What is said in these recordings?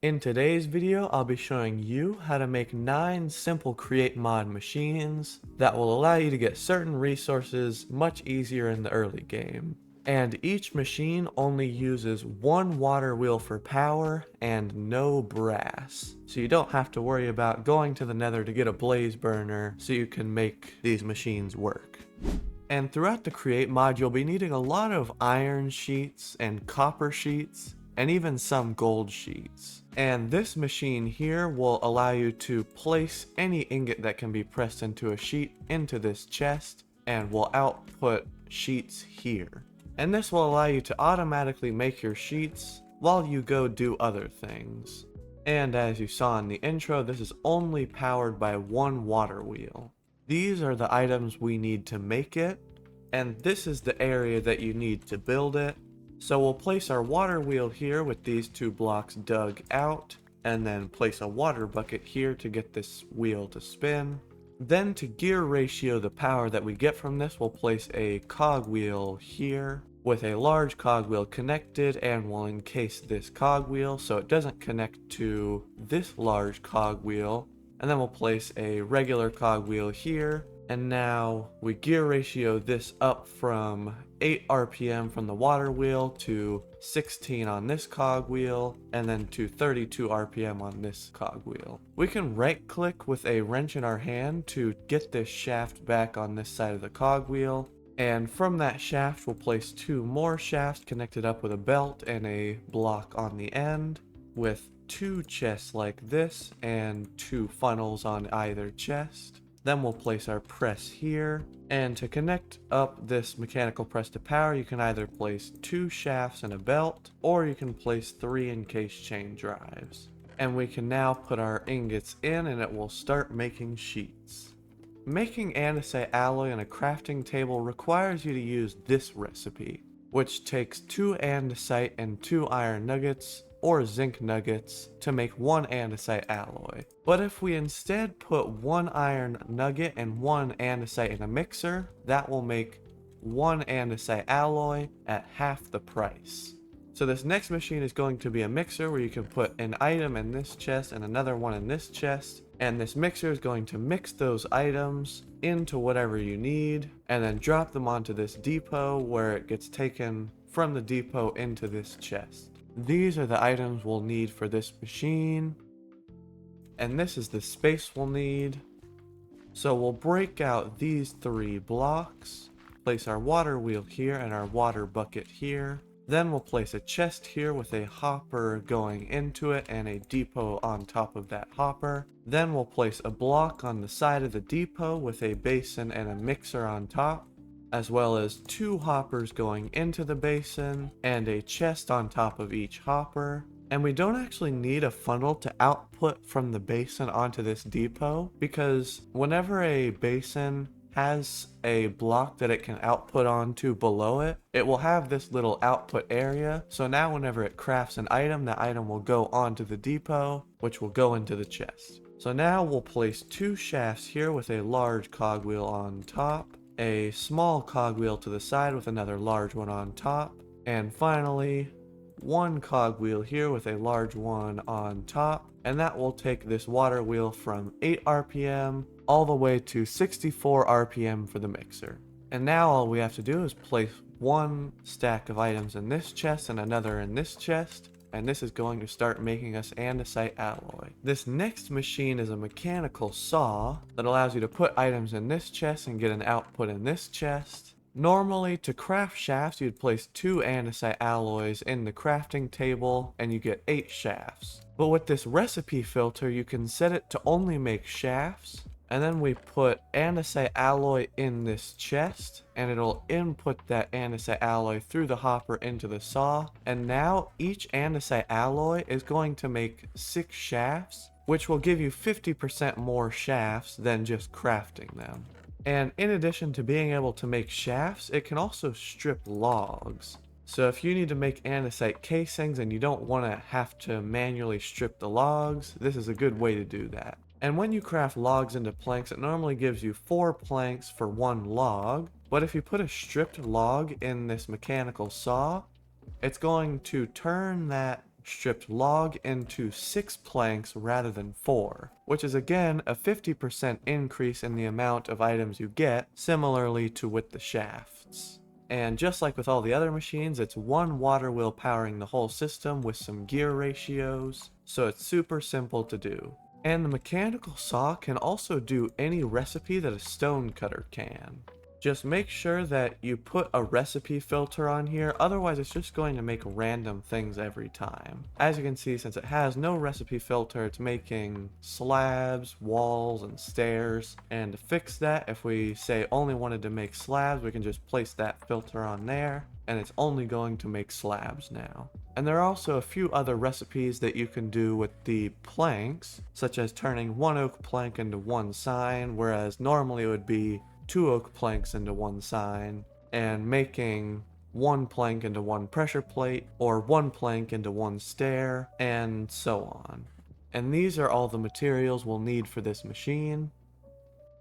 In today's video, I'll be showing you how to make 9 simple create mod machines that will allow you to get certain resources much easier in the early game. And each machine only uses one water wheel for power and no brass. So you don't have to worry about going to the nether to get a blaze burner so you can make these machines work. And throughout the create mod, you'll be needing a lot of iron sheets and copper sheets and even some gold sheets. And this machine here will allow you to place any ingot that can be pressed into a sheet into this chest and will output sheets here. And this will allow you to automatically make your sheets while you go do other things. And as you saw in the intro, this is only powered by one water wheel. These are the items we need to make it, and this is the area that you need to build it. So we'll place our water wheel here with these 2 blocks dug out, and then place a water bucket here to get this wheel to spin. Then to gear ratio the power that we get from this, we'll place a cogwheel here with a large cogwheel connected, and we'll encase this cogwheel so it doesn't connect to this large cogwheel. And then we'll place a regular cogwheel here. And now we gear ratio this up from 8 RPM from the water wheel to 16 on this cogwheel, and then to 32 RPM on this cogwheel. We can right click with a wrench in our hand to get this shaft back on this side of the cogwheel. And from that shaft, we'll place 2 more shafts connected up with a belt and a block on the end, with 2 chests like this and 2 funnels on either chest. Then we'll place our press here, and to connect up this mechanical press to power, you can either place 2 shafts and a belt, or you can place 3 encased chain drives. And we can now put our ingots in, and it will start making sheets. Making andesite alloy in a crafting table requires you to use this recipe, which takes 2 andesite and 2 iron nuggets, or zinc nuggets, to make 1 andesite alloy. But if we instead put 1 iron nugget and 1 andesite in a mixer, that will make 1 andesite alloy at half the price. So this next machine is going to be a mixer where you can put an item in this chest and another one in this chest, and this mixer is going to mix those items into whatever you need and then drop them onto this depot where it gets taken from the depot into this chest. These are the items we'll need for this machine, and this is the space we'll need. So we'll break out these 3 blocks, place our water wheel here and our water bucket here. Then we'll place a chest here with a hopper going into it and a depot on top of that hopper. Then we'll place a block on the side of the depot with a basin and a mixer on top, as well as 2 hoppers going into the basin and a chest on top of each hopper. And we don't actually need a funnel to output from the basin onto this depot, because whenever a basin has a block that it can output onto below it, it will have this little output area. So now whenever it crafts an item, the item will go onto the depot, which will go into the chest. So now we'll place 2 shafts here with a large cogwheel on top, a small cogwheel to the side with another large one on top, and finally 1 cogwheel here with a large one on top, and that will take this water wheel from 8 RPM all the way to 64 RPM for the mixer. And now all we have to do is place 1 stack of items in this chest and another in this chest, and this is going to start making us andesite alloy. This next machine is a mechanical saw that allows you to put items in this chest and get an output in this chest. Normally, to craft shafts, you'd place 2 andesite alloys in the crafting table and you get 8 shafts. But with this recipe filter, you can set it to only make shafts, and then we put andesite alloy in this chest, and it'll input that andesite alloy through the hopper into the saw. And now each andesite alloy is going to make 6 shafts, which will give you 50% more shafts than just crafting them. And in addition to being able to make shafts, it can also strip logs. So if you need to make andesite casings and you don't want to have to manually strip the logs, this is a good way to do that. And when you craft logs into planks, it normally gives you 4 planks for 1 log. But if you put a stripped log in this mechanical saw, it's going to turn that stripped log into 6 planks rather than 4, which is again a 50% increase in the amount of items you get, similarly to with the shafts. And just like with all the other machines, it's one water wheel powering the whole system with some gear ratios, so it's super simple to do. And the mechanical saw can also do any recipe that a stone cutter can. Just make sure that you put a recipe filter on here, otherwise it's just going to make random things every time. As you can see, since it has no recipe filter, it's making slabs, walls, and stairs. And to fix that, if we say only wanted to make slabs, we can just place that filter on there, and it's only going to make slabs now. And there are also a few other recipes that you can do with the planks, such as turning one oak plank into one sign, whereas normally it would be 2 oak planks into one sign, and making 1 plank into 1 pressure plate, or 1 plank into 1 stair, and so on. And these are all the materials we'll need for this machine.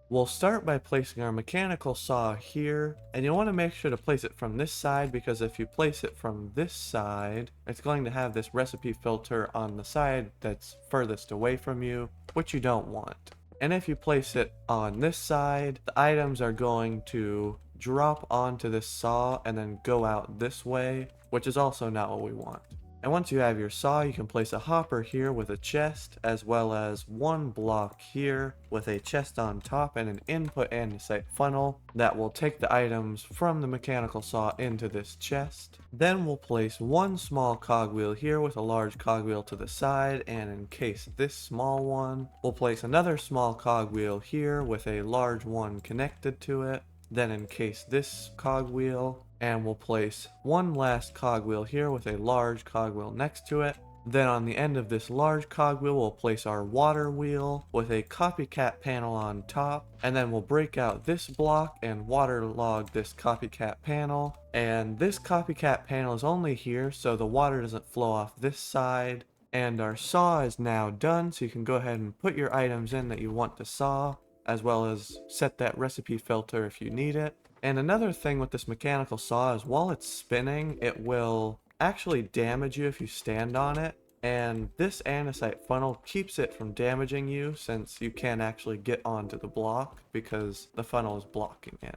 We'll start by placing our mechanical saw here, and you'll want to make sure to place it from this side, because if you place it from this side, it's going to have this recipe filter on the side that's furthest away from you, which you don't want. And if you place it on this side, the items are going to drop onto this saw and then go out this way, which is also not what we want. And once you have your saw, you can place a hopper here with a chest, as well as 1 block here with a chest on top and an input andesite funnel that will take the items from the mechanical saw into this chest. Then we'll place 1 small cogwheel here with a large cogwheel to the side and encase this small one. We'll place another small cogwheel here with a large one connected to it, then encase this cogwheel, and we'll place 1 last cogwheel here with a large cogwheel next to it. Then on the end of this large cogwheel, we'll place our water wheel with a copycat panel on top, and then we'll break out this block and waterlog this copycat panel. And this copycat panel is only here so the water doesn't flow off this side. And our saw is now done, so you can go ahead and put your items in that you want to saw, as well as set that recipe filter if you need it. And another thing with this mechanical saw is while it's spinning, it will actually damage you if you stand on it. And this andesite funnel keeps it from damaging you, since you can't actually get onto the block because the funnel is blocking it.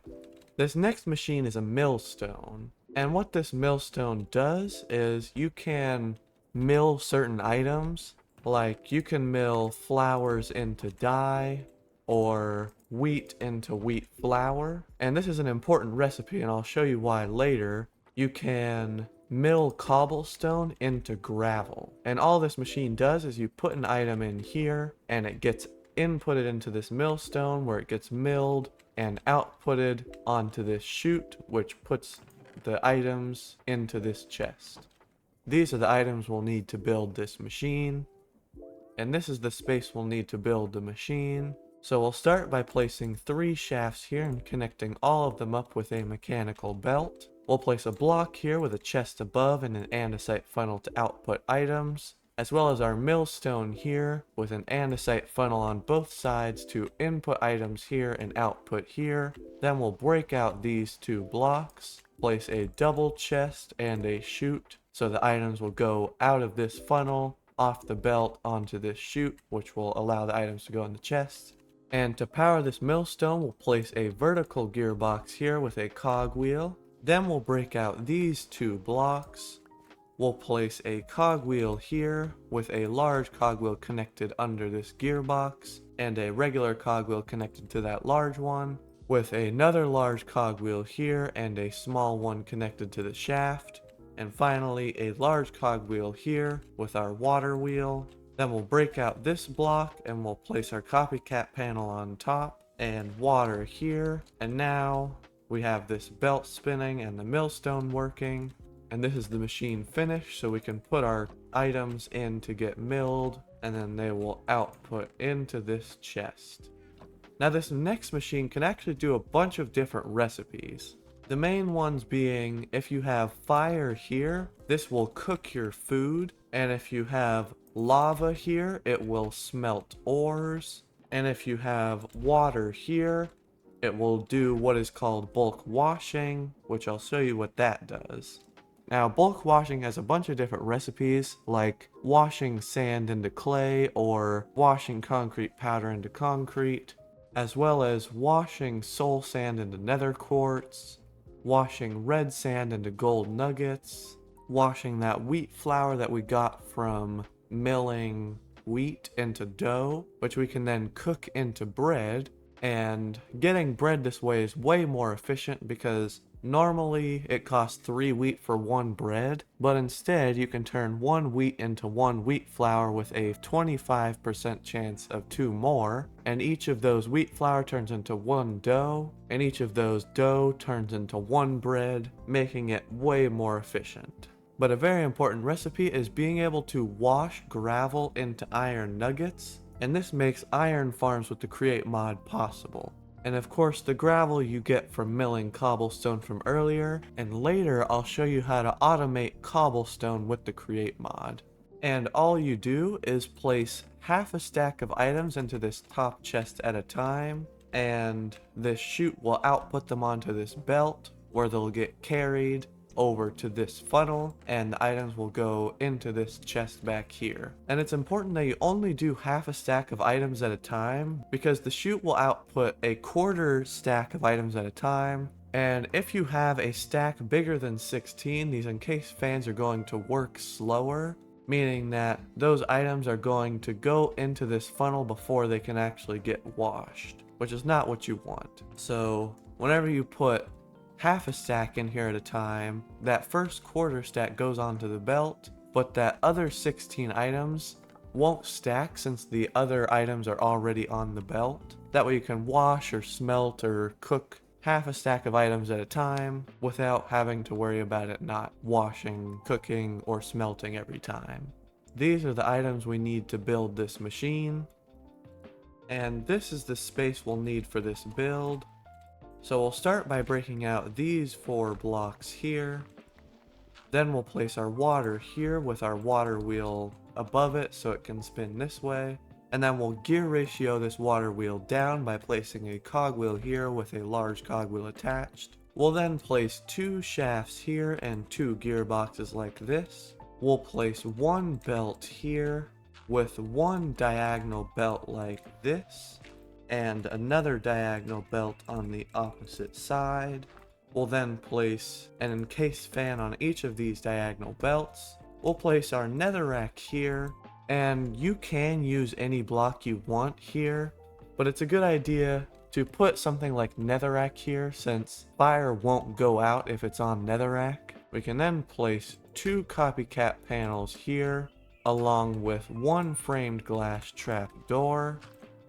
This next machine is a millstone. And what this millstone does is you can mill certain items, like you can mill flowers into dye, or wheat into wheat flour. And this is an important recipe, and I'll show you why later. You can mill cobblestone into gravel. And all this machine does is you put an item in here, and it gets inputted into this millstone, where it gets milled and outputted onto this chute, which puts the items into this chest. These are the items we'll need to build this machine, and this is the space we'll need to build the machine. So we'll start by placing 3 shafts here and connecting all of them up with a mechanical belt. We'll place a block here with a chest above and an andesite funnel to output items, as well as our millstone here with an andesite funnel on both sides to input items here and output here. Then we'll break out these 2 blocks, place a double chest and a chute, so the items will go out of this funnel, off the belt onto this chute, which will allow the items to go in the chest. And to power this millstone, we'll place a vertical gearbox here with a cogwheel. Then we'll break out these 2 blocks. We'll place a cogwheel here with a large cogwheel connected under this gearbox, and a regular cogwheel connected to that large one, with another large cogwheel here and a small one connected to the shaft. And finally a large cogwheel here with our water wheel. Then we'll break out this block and we'll place our copycat panel on top and water here. And now we have this belt spinning and the millstone working. And this is the machine finished, so we can put our items in to get milled, and then they will output into this chest. Now this next machine can actually do a bunch of different recipes. The main ones being, if you have fire here, this will cook your food. And if you have lava here, it will smelt ores. And if you have water here, it will do what is called bulk washing, which I'll show you what that does. Now, bulk washing has a bunch of different recipes, like washing sand into clay or washing concrete powder into concrete, as well as washing soul sand into nether quartz, washing red sand into gold nuggets, washing that wheat flour that we got from milling wheat into dough, which we can then cook into bread. And getting bread this way is way more efficient because normally it costs 3 wheat for 1 bread, but instead you can turn 1 wheat into 1 wheat flour with a 25% chance of 2 more, and each of those wheat flour turns into 1 dough, and each of those dough turns into 1 bread, making it way more efficient. But a very important recipe is being able to wash gravel into iron nuggets, and this makes iron farms with the Create mod possible. And of course the gravel you get from milling cobblestone from earlier, and later I'll show you how to automate cobblestone with the Create mod. And all you do is place half a stack of items into this top chest at a time, and this chute will output them onto this belt where they'll get carried over to this funnel, and the items will go into this chest back here. And it's important that you only do half a stack of items at a time, because the chute will output a quarter stack of items at a time, and if you have a stack bigger than 16, these encased fans are going to work slower, meaning that those items are going to go into this funnel before they can actually get washed, which is not what you want. So whenever you put half a stack in here at a time, that first quarter stack goes onto the belt, but that other 16 items won't stack since the other items are already on the belt. That way you can wash or smelt or cook half a stack of items at a time without having to worry about it not washing, cooking, or smelting every time. These are the items we need to build this machine, and this is the space we'll need for this build. So we'll start by breaking out these 4 blocks here. Then we'll place our water here with our water wheel above it so it can spin this way. And then we'll gear ratio this water wheel down by placing a cogwheel here with a large cogwheel attached. We'll then place 2 shafts here and 2 gearboxes like this. We'll place 1 belt here with 1 diagonal belt like this, and another diagonal belt on the opposite side. We'll then place an encased fan on each of these diagonal belts. We'll place our netherrack here, and you can use any block you want here, but it's a good idea to put something like netherrack here since fire won't go out if it's on netherrack. We can then place 2 copycat panels here along with 1 framed glass trap door.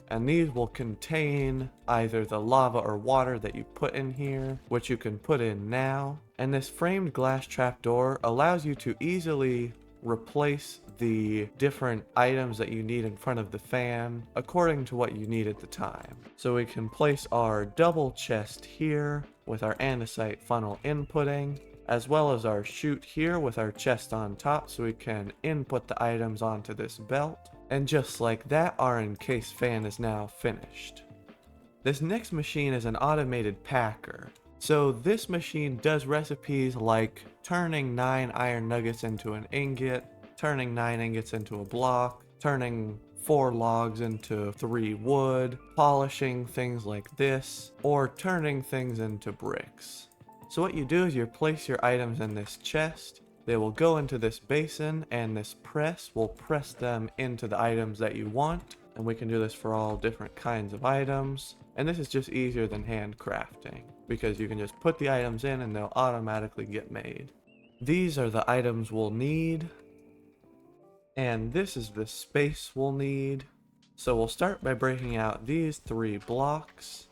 And these will contain either the lava or water that you put in here, which you can put in now. And this framed glass trapdoor allows you to easily replace the different items that you need in front of the fan according to what you need at the time. So we can place our double chest here with our andesite funnel inputting, as well as our chute here with our chest on top so we can input the items onto this belt. And just like that, our encased fan is now finished. This next machine is an automated packer. So this machine does recipes like turning 9 iron nuggets into an ingot, turning 9 ingots into a block, turning 4 logs into 3 wood, polishing things like this, or turning things into bricks. So what you do is you place your items in this chest. They will go into this basin, and this press will press them into the items that you want. And we can do this for all different kinds of items. And this is just easier than handcrafting, because you can just put the items in and they'll automatically get made. These are the items we'll need. And this is the space we'll need. So we'll start by breaking out these 3 blocks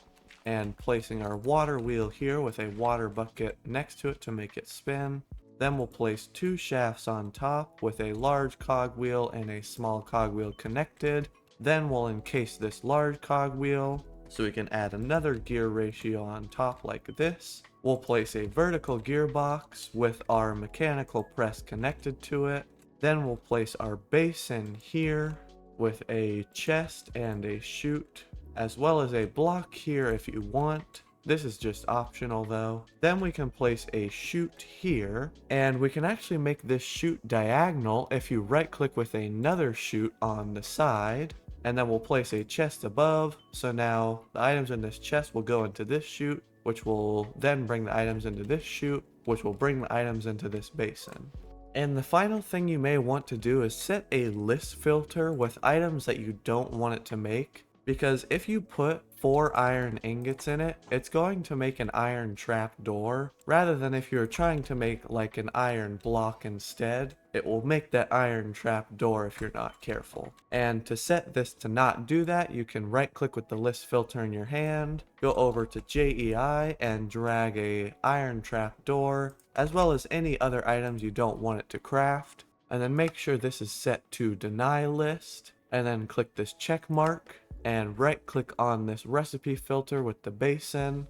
and placing our water wheel here with a water bucket next to it to make it spin. Then we'll place 2 shafts on top with a large cogwheel and a small cogwheel connected. Then we'll encase this large cogwheel so we can add another gear ratio on top like this. We'll place a vertical gearbox with our mechanical press connected to it. Then we'll place our basin here with a chest and a chute, as well as a block here if you want. This is just optional though. Then we can place a chute here, and we can actually make this chute diagonal if you right click with another chute on the side, and then we'll place a chest above. So now the items in this chest will go into this chute, which will then bring the items into this chute, which will bring the items into this basin. And the final thing you may want to do is set a list filter with items that you don't want it to make, because if you put 4 iron ingots in it, it's going to make an iron trap door, rather than if you're trying to make like an iron block instead, it will make that iron trap door if you're not careful. And to set this to not do that, you can right click with the list filter in your hand, go over to JEI and drag a iron trap door, as well as any other items you don't want it to craft, and then make sure this is set to deny list, and then click this check mark and right click on this recipe filter with the basin,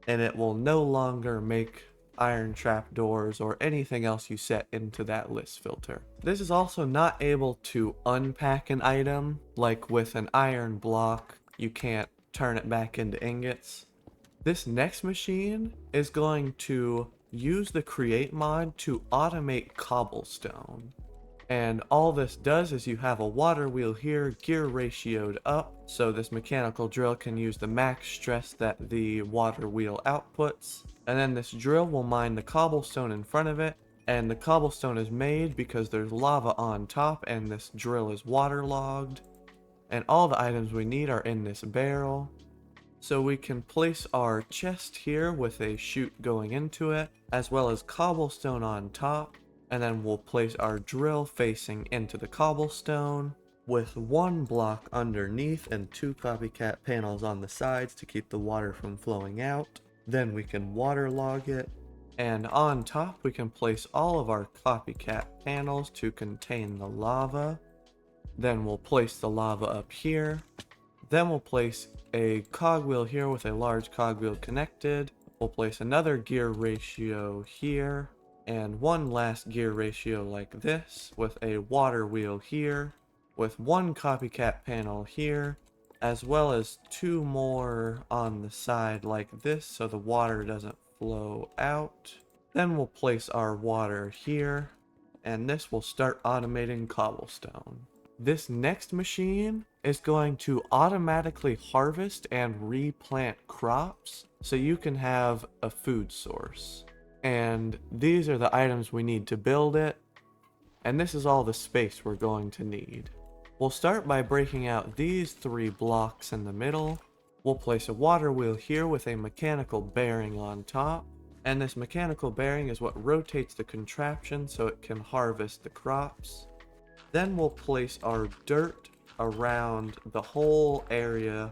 and it will no longer make iron trap doors or anything else you set into that list filter. This is also not able to unpack an item, like with an iron block you can't turn it back into ingots. This next machine is going to use the create mod to automate cobblestone. And all this does is you have a water wheel here, gear ratioed up, so this mechanical drill can use the max stress that the water wheel outputs. And then this drill will mine the cobblestone in front of it, and the cobblestone is made because there's lava on top and this drill is waterlogged. And all the items we need are in this barrel. So we can place our chest here with a chute going into it, as well as cobblestone on top. And then we'll place our drill facing into the cobblestone with 1 block underneath and 2 copycat panels on the sides to keep the water from flowing out. Then we can waterlog it, and on top we can place all of our copycat panels to contain the lava. Then we'll place the lava up here. Then we'll place a cogwheel here with a large cogwheel connected. We'll place another gear ratio here, and 1 last gear ratio like this, with a water wheel here, with 1 copycat panel here, as well as 2 more on the side like this so the water doesn't flow out. Then we'll place our water here, and this will start automating cobblestone. This next machine is going to automatically harvest and replant crops so you can have a food source. And these are the items we need to build it, and this is all the space we're going to need. We'll start by breaking out these 3 blocks in the middle. We'll place a water wheel here with a mechanical bearing on top, and this mechanical bearing is what rotates the contraption so it can harvest the crops. Then we'll place our dirt around the whole area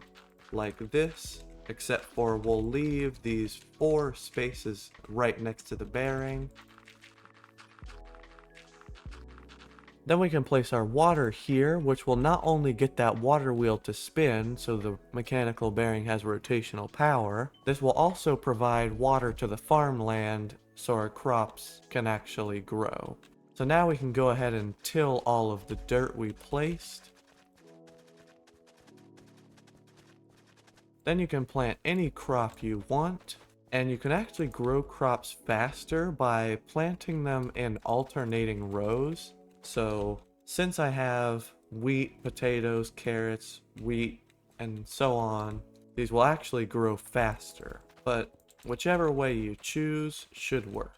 like this, except for we'll leave these 4 spaces right next to the bearing. Then we can place our water here, which will not only get that water wheel to spin so the mechanical bearing has rotational power, this will also provide water to the farmland so our crops can actually grow. So now we can go ahead and till all of the dirt we placed. Then you can plant any crop you want, and you can actually grow crops faster by planting them in alternating rows. So since I have wheat, potatoes, carrots, wheat, and so on, these will actually grow faster, but whichever way you choose should work.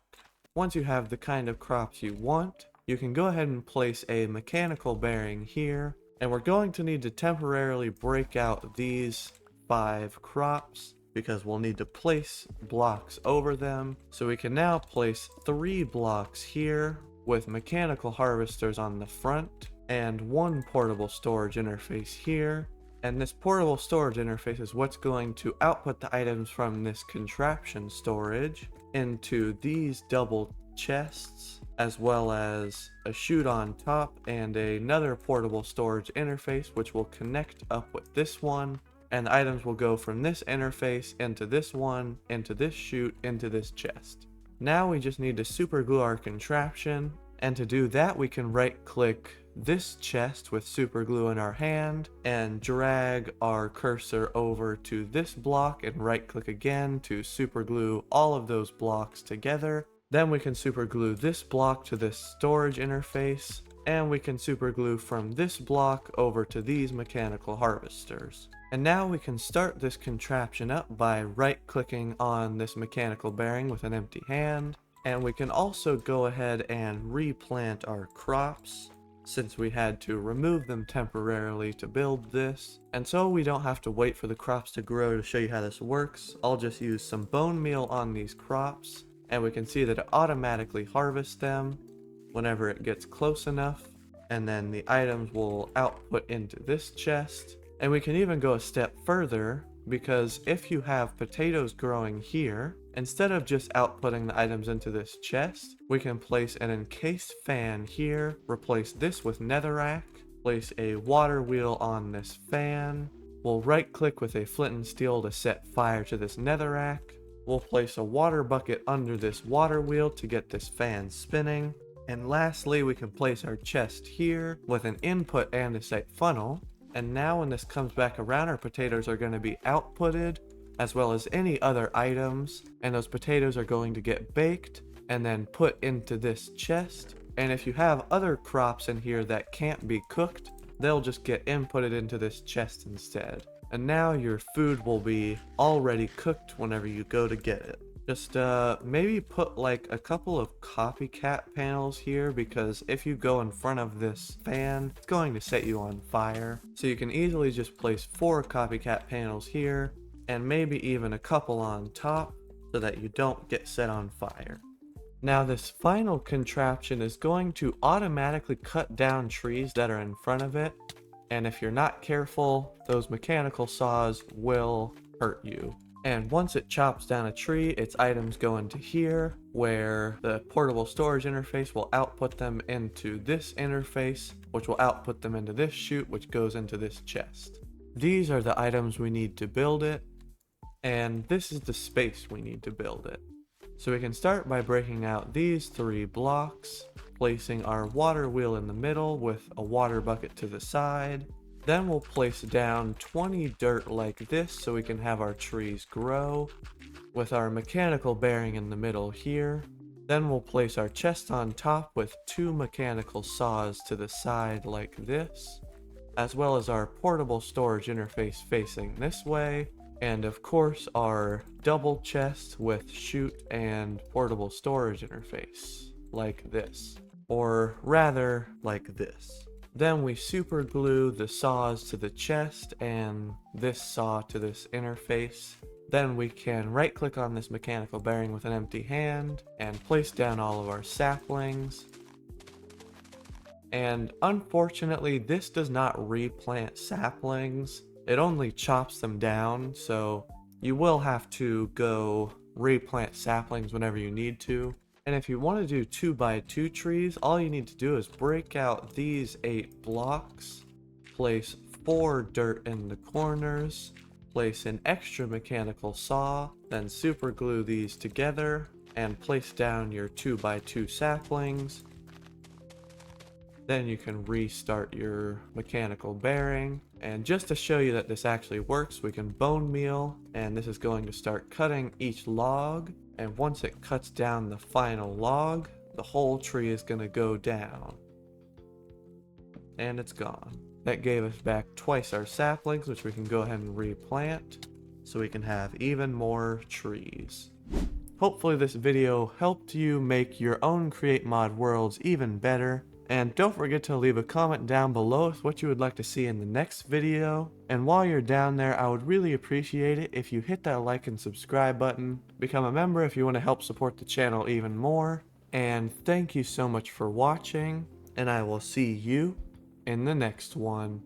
Once you have the kind of crops you want, you can go ahead and place a mechanical bearing here, and we're going to need to temporarily break out these 5 crops because we'll need to place blocks over them. So we can now place 3 blocks here with mechanical harvesters on the front and 1 portable storage interface here. And this portable storage interface is what's going to output the items from this contraption storage into these double chests, as well as a chute on top and another portable storage interface which will connect up with this one. And the items will go from this interface into this one, into this chute, into this chest. Now we just need to super glue our contraption, and to do that we can right click this chest with super glue in our hand and drag our cursor over to this block and right click again to super glue all of those blocks together. Then we can super glue this block to this storage interface, and we can super glue from this block over to these mechanical harvesters. And now we can start this contraption up by right clicking on this mechanical bearing with an empty hand. And we can also go ahead and replant our crops, since we had to remove them temporarily to build this. And so we don't have to wait for the crops to grow to show you how this works. I'll just use some bone meal on these crops, and we can see that it automatically harvests them whenever it gets close enough. And then the items will output into this chest. And we can even go a step further, because if you have potatoes growing here, instead of just outputting the items into this chest, we can place an encased fan here, replace this with netherrack, place a water wheel on this fan. We'll right click with a flint and steel to set fire to this netherrack. We'll place a water bucket under this water wheel to get this fan spinning. And lastly, we can place our chest here with an input andesite funnel. And now when this comes back around, our potatoes are going to be outputted, as well as any other items, and those potatoes are going to get baked and then put into this chest. And if you have other crops in here that can't be cooked, they'll just get inputted into this chest instead. And now your food will be already cooked whenever you go to get it. Just maybe put like a couple of copycat panels here, because if you go in front of this fan, it's going to set you on fire. So you can easily just place 4 copycat panels here, and maybe even a couple on top, so that you don't get set on fire. Now this final contraption is going to automatically cut down trees that are in front of it, and if you're not careful, those mechanical saws will hurt you. And once it chops down a tree, its items go into here, where the portable storage interface will output them into this interface, which will output them into this chute, which goes into this chest. These are the items we need to build it, and this is the space we need to build it. So we can start by breaking out these 3 blocks, placing our water wheel in the middle with a water bucket to the side. Then we'll place down 20 dirt like this so we can have our trees grow, with our mechanical bearing in the middle here. Then we'll place our chest on top with 2 mechanical saws to the side like this, as well as our portable storage interface facing this way, and of course our double chest with chute and portable storage interface like this, or rather like this. Then we super glue the saws to the chest and this saw to this interface. Then we can right click on this mechanical bearing with an empty hand and place down all of our saplings. And unfortunately, this does not replant saplings. It only chops them down, so you will have to go replant saplings whenever you need to. And if you want to do 2x2 trees, all you need to do is break out these 8 blocks, place 4 dirt in the corners, place an extra mechanical saw, then super glue these together, and place down your 2x2 saplings. Then you can restart your mechanical bearing. And just to show you that this actually works, we can bone meal, and this is going to start cutting each log. And once it cuts down the final log, the whole tree is going to go down. And it's gone. That gave us back twice our saplings, which we can go ahead and replant, so we can have even more trees. Hopefully this video helped you make your own Create Mod worlds even better. And don't forget to leave a comment down below with what you would like to see in the next video. And while you're down there, I would really appreciate it if you hit that like and subscribe button. Become a member if you want to help support the channel even more. And thank you so much for watching, and I will see you in the next one.